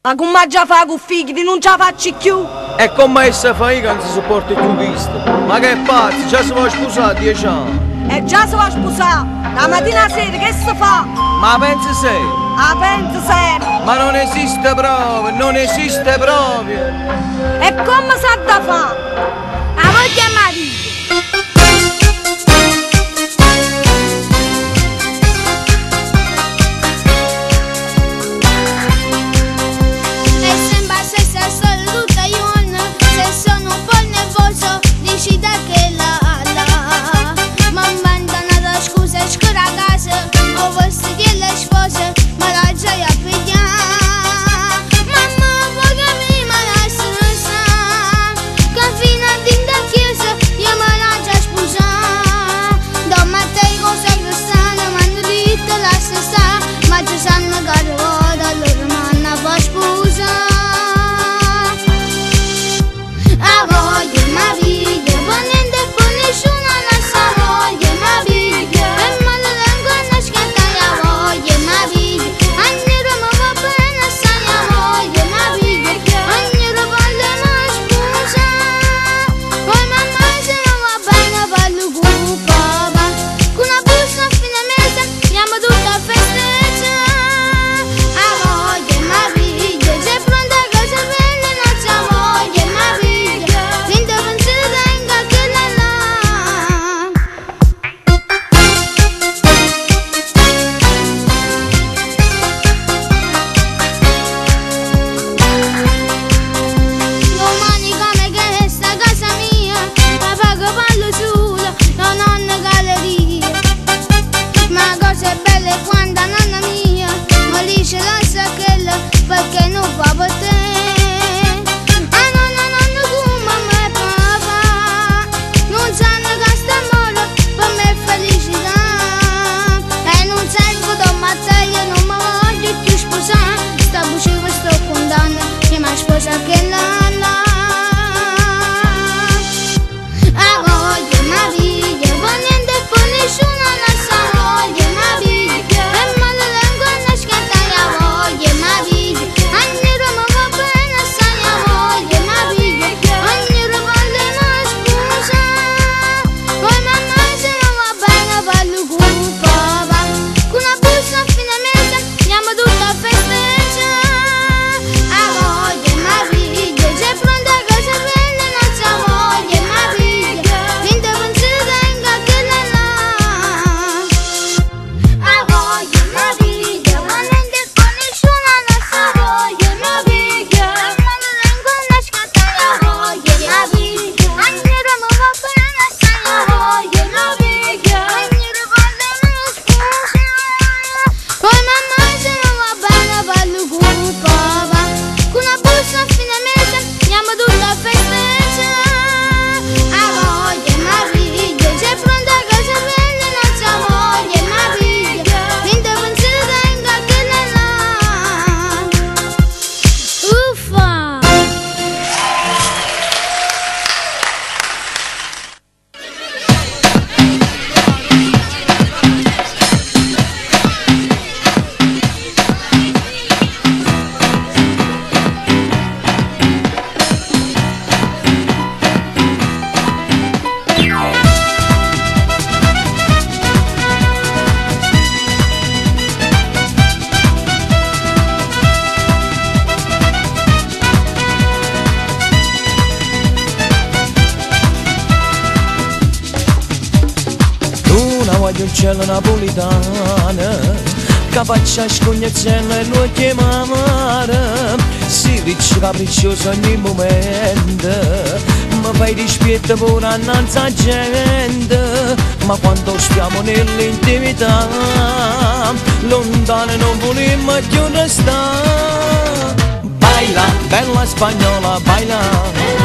Ma come già fa con figli, non ce la faccio più? E come essa fa io che non si sopporta più visto? Ma che pazzi, già si va a sposare 10 anni. E già si va a sposare, la mattina a sera che si fa? Ma pensi sei? Ah, penso sempre. Ma non esiste proprio, non esiste proprio. E come sa da fare? La voglio marito. Voglio un cielo napolitano che faccia scognezzello e lo chiama amare. Si ricci capriccioso ogni momento, mi fai dispietto pure annanzi a gente. Ma quando stiamo nell'intimità, lontano non vogliamo più restare. Baila, bella spagnola, baila.